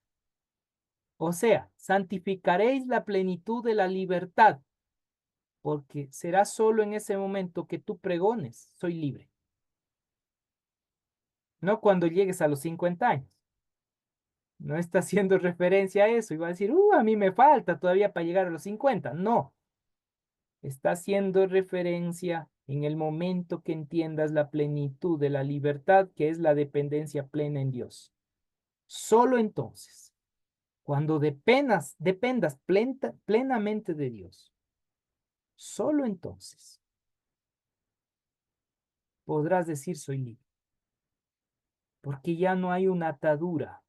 O sea, santificaréis la plenitud de la libertad, porque será solo en ese momento que tú pregones, soy libre. No cuando llegues a los 50 años. No está haciendo referencia a eso y va a decir, a mí me falta todavía para llegar a los 50. No, está haciendo referencia en el momento que entiendas la plenitud de la libertad, que es la dependencia plena en Dios. Solo entonces, cuando dependas plenamente de Dios, solo entonces podrás decir soy libre, porque ya no hay una atadura,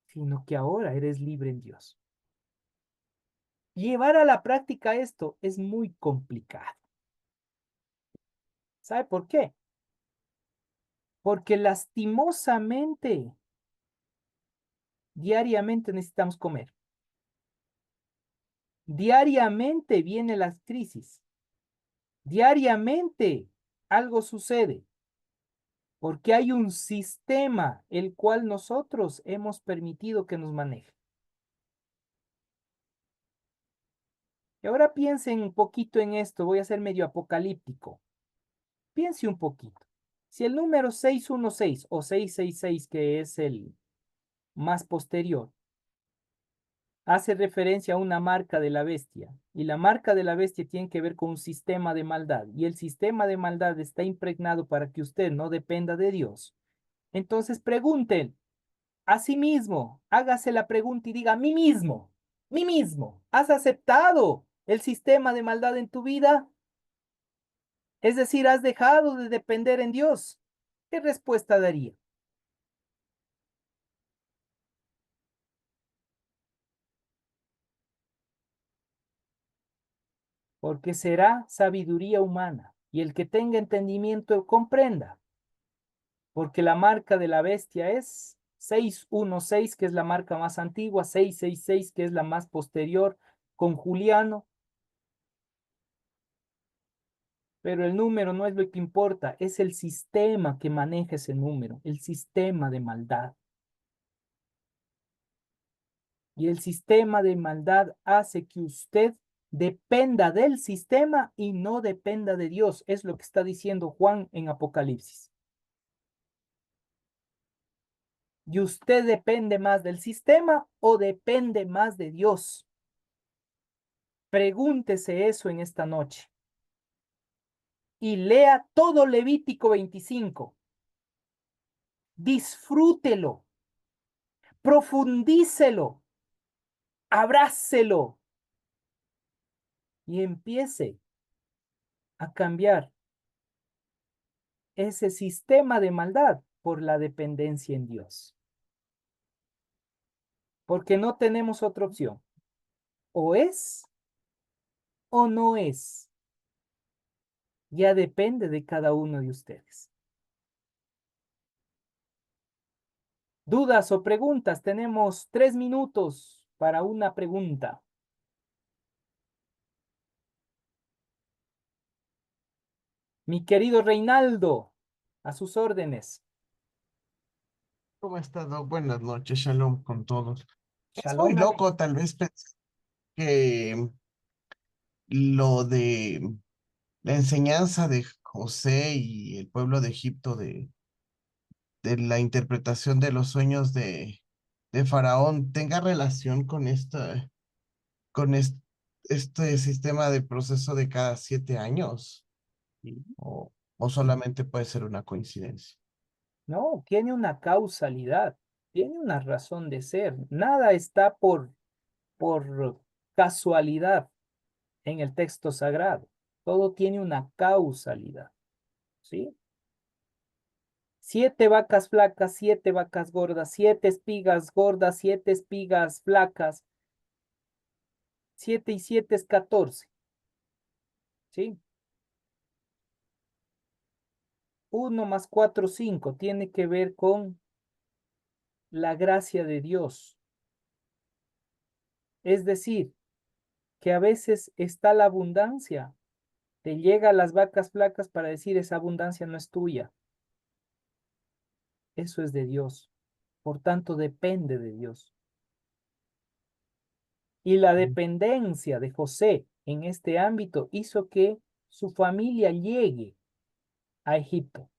sino que ahora eres libre en Dios. Llevar a la práctica esto es muy complicado. ¿Sabe por qué? Porque lastimosamente, diariamente necesitamos comer. Diariamente vienen las crisis. Diariamente algo sucede. Porque hay un sistema el cual nosotros hemos permitido que nos maneje. Y ahora piensen un poquito en esto. Voy a ser medio apocalíptico. Piense un poquito. Si el número 616 o 666, que es el más posterior, hace referencia a una marca de la bestia, y la marca de la bestia tiene que ver con un sistema de maldad, y el sistema de maldad está impregnado para que usted no dependa de Dios, entonces pregunten a sí mismo, hágase la pregunta y diga, mí mismo, ¿has aceptado el sistema de maldad en tu vida? Es decir, ¿has dejado de depender en Dios? ¿Qué respuesta daría? Porque será sabiduría humana, y el que tenga entendimiento comprenda, porque la marca de la bestia es 616, que es la marca más antigua, 666, que es la más posterior, con Juliano, pero el número no es lo que importa, es el sistema que maneja ese número, el sistema de maldad. Y el sistema de maldad hace que usted dependa del sistema y no dependa de Dios. Es lo que está diciendo Juan en Apocalipsis. ¿Y usted depende más del sistema o depende más de Dios? Pregúntese eso en esta noche. Y lea todo Levítico 25. Disfrútelo. Profundícelo. Abrácelo. Y empiece a cambiar ese sistema de maldad por la dependencia en Dios. Porque no tenemos otra opción. O es o no es. Ya depende de cada uno de ustedes. ¿Dudas o preguntas? Tenemos 3 minutos para una pregunta. Mi querido Reinaldo, a sus órdenes. ¿Cómo ha estado? Buenas noches, shalom con todos. Es muy Shalom, amén. loco tal vez pensar que lo de la enseñanza de José y el pueblo de Egipto de la interpretación de los sueños de Faraón tenga relación con con este sistema de proceso de cada 7 años o solamente puede ser una coincidencia. No, tiene una causalidad, tiene una razón de ser. Nada está por casualidad en el texto sagrado. Todo tiene una causalidad, ¿sí? 7 vacas flacas, 7 vacas gordas, 7 espigas gordas, 7 espigas flacas, 7 y 7 es 14, ¿sí? 1 más 4, 5, tiene que ver con la gracia de Dios. Es decir, que a veces está la abundancia, te llega a las vacas flacas para decir esa abundancia no es tuya, eso es de Dios, por tanto depende de Dios. Y la dependencia de José en este ámbito hizo que su familia llegue a Egipto.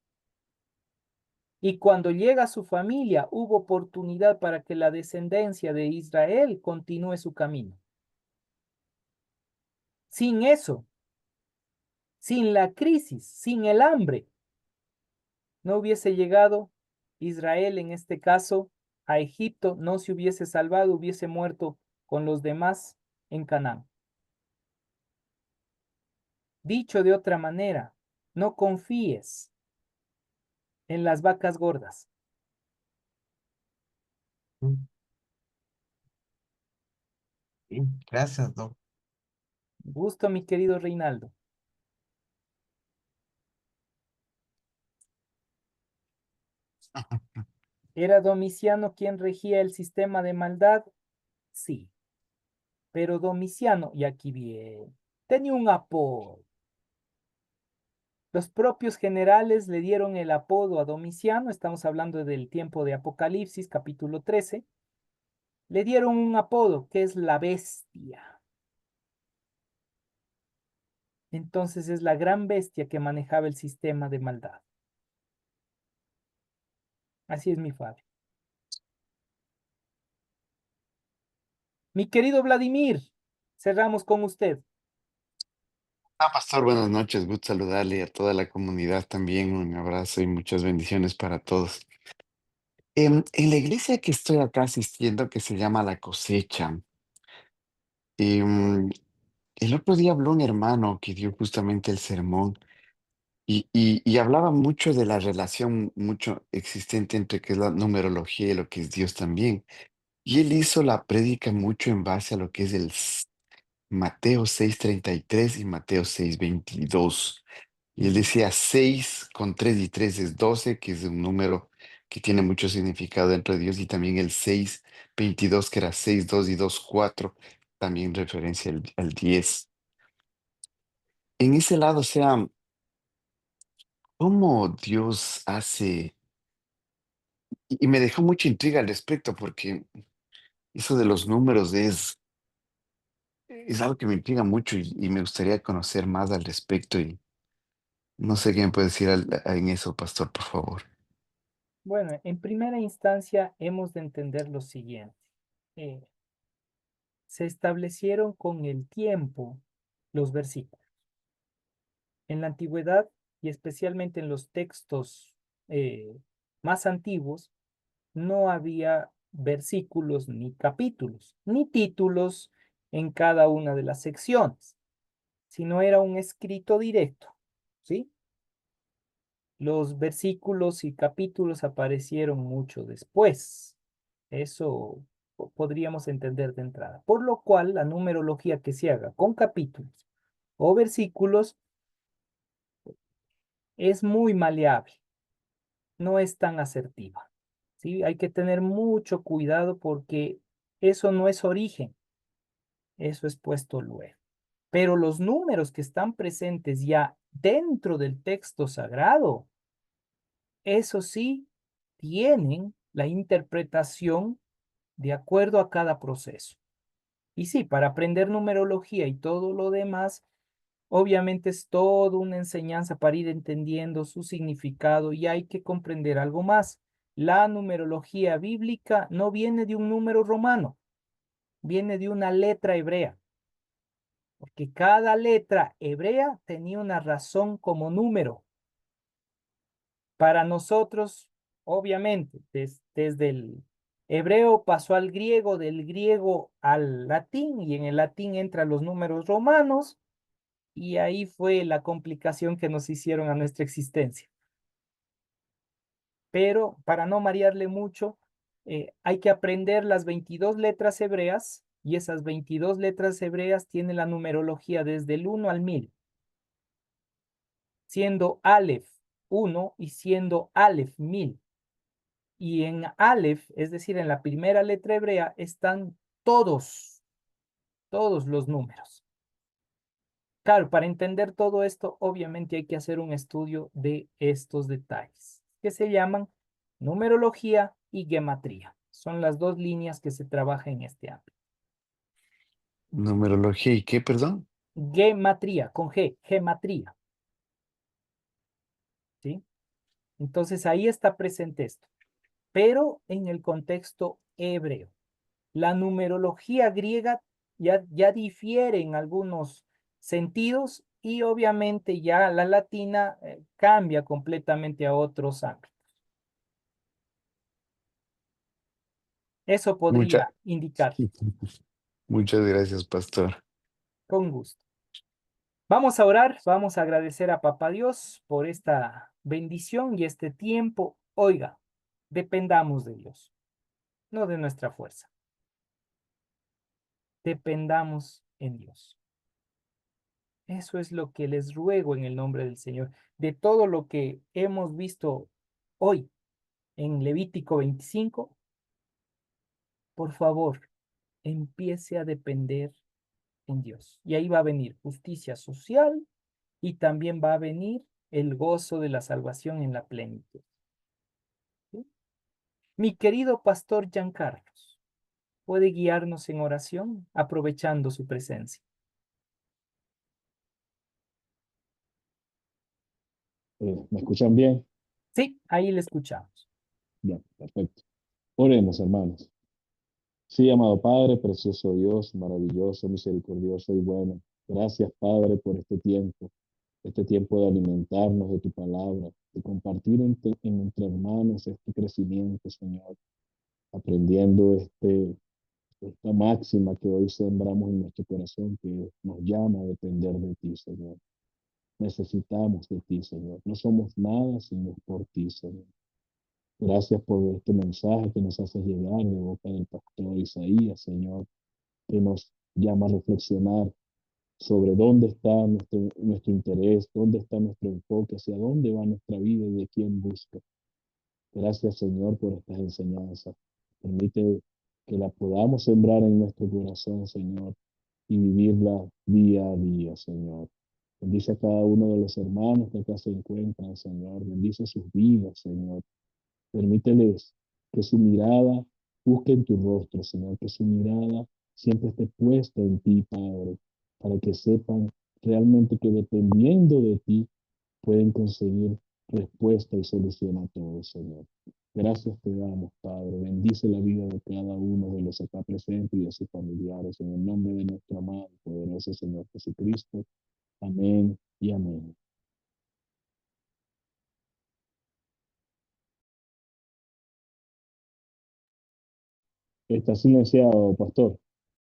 Y cuando llega su familia, hubo oportunidad para que la descendencia de Israel continúe su camino. Sin eso, Sin la crisis, sin el hambre, no hubiese llegado Israel en este caso a Egipto, no se hubiese salvado, hubiese muerto con los demás en Canaán. Dicho de otra manera, no confíes en las vacas gordas. Sí, gracias, Doc. Gusto, mi querido Reinaldo. ¿Era Domiciano quien regía el sistema de maldad? Sí, pero Domiciano, y aquí viene, tenía un apodo. Los propios generales le dieron el apodo a Domiciano, estamos hablando del tiempo de Apocalipsis, capítulo 13, le dieron un apodo que es la bestia. Entonces es la gran bestia que manejaba el sistema de maldad. Así es, mi Fabio. Mi querido Vladimir, cerramos con usted. Pastor, buenas noches, gusto saludarle y a toda la comunidad también. Un abrazo y muchas bendiciones para todos. En la iglesia que estoy acá asistiendo, que se llama La Cosecha, em, el otro día habló un hermano que dio justamente el sermón y hablaba mucho de la relación mucho existente entre que es la numerología y lo que es Dios también. Y él hizo la prédica mucho en base a lo que es Mateo 6:33 y Mateo 6:22. Y él decía 6 con 3 y 3 es 12, que es un número que tiene mucho significado dentro de Dios, y también el 6:22, que era 6 2 y 2 4 también referencia al 10. En ese lado, o sea, cómo Dios hace, y me dejó mucha intriga al respecto, porque eso de los números es algo que me intriga mucho y me gustaría conocer más al respecto, y no sé qué me puede decir en eso, pastor, por favor. Bueno, en primera instancia hemos de entender lo siguiente. Eh, Se establecieron con el tiempo los versículos. En la antigüedad y especialmente en los textos más antiguos, no había versículos ni capítulos, ni títulos en cada una de las secciones, sino era un escrito directo, ¿sí? Los versículos y capítulos aparecieron mucho después. Eso podríamos entender de entrada. Por lo cual, la numerología que se haga con capítulos o versículos es muy maleable, no es tan asertiva. ¿Sí? Hay que tener mucho cuidado porque eso no es origen, eso es puesto luego. Pero los números que están presentes ya dentro del texto sagrado, eso sí, tienen la interpretación de acuerdo a cada proceso. Y sí, para aprender numerología y todo lo demás, obviamente es toda una enseñanza para ir entendiendo su significado y hay que comprender algo más. La numerología bíblica no viene de un número romano, viene de una letra hebrea, porque cada letra hebrea tenía una razón como número. Para nosotros, obviamente, desde el hebreo pasó al griego, del griego al latín, y en el latín entran los números romanos, y ahí fue la complicación que nos hicieron a nuestra existencia. Pero para no marearle mucho, hay que aprender las 22 letras hebreas, y esas 22 letras hebreas tienen la numerología desde el 1 al 1000, siendo Aleph 1 y siendo Aleph 1000. Y en Aleph, es decir, en la primera letra hebrea, están todos los números. Claro, para entender todo esto, obviamente hay que hacer un estudio de estos detalles, que se llaman numerología y gematría. Son las dos líneas que se trabajan en este ámbito. Numerología y qué, perdón. Gematría, con G, gematría. ¿Sí? Entonces ahí está presente esto, pero en el contexto hebreo. La numerología griega ya difiere en algunos sentidos y obviamente ya la latina cambia completamente a otros ámbitos. Eso Mucha- podría indicar, Muchas gracias, pastor. con gusto. Vamos a orar, vamos a agradecer a Papá Dios por esta bendición y este tiempo. Oiga, dependamos de Dios, no de nuestra fuerza. Dependamos en Dios. Eso es lo que les ruego en el nombre del Señor. De todo lo que hemos visto hoy en Levítico 25, por favor, empiece a depender en Dios. Y ahí va a venir justicia social y también va a venir el gozo de la salvación en la plenitud. ¿Sí? Mi querido pastor Giancarlos, ¿puede guiarnos en oración aprovechando su presencia? ¿Me escuchan bien? Sí, ahí le escuchamos. Bien, perfecto. Oremos, hermanos. Sí, amado Padre, precioso Dios, maravilloso, misericordioso y bueno. Gracias, Padre, por este tiempo de alimentarnos de tu palabra, de compartir entre hermanos este crecimiento, Señor, aprendiendo esta máxima que hoy sembramos en nuestro corazón, que nos llama a depender de ti, Señor. Necesitamos de ti, Señor. No somos nada si no es por ti, Señor. Gracias por este mensaje que nos hace llegar de boca del pastor Isaías, Señor, que nos llama a reflexionar sobre dónde está nuestro interés, dónde está nuestro enfoque, hacia dónde va nuestra vida y de quién busca. Gracias, Señor, por estas enseñanzas. Permite que la podamos sembrar en nuestro corazón, Señor, y vivirla día a día, Señor. Bendice a cada uno de los hermanos que acá se encuentran, Señor. Bendice sus vidas, Señor. Permíteles que su mirada busque en tu rostro, Señor, que su mirada siempre esté puesta en ti, Padre, para que sepan realmente que dependiendo de ti pueden conseguir respuesta y solución a todo, Señor. Gracias te damos, Padre. Bendice la vida de cada uno de los acá presentes y de sus familiares. En el nombre de nuestro amado y poderoso Señor Jesucristo. Amén y amén. Está silenciado, pastor.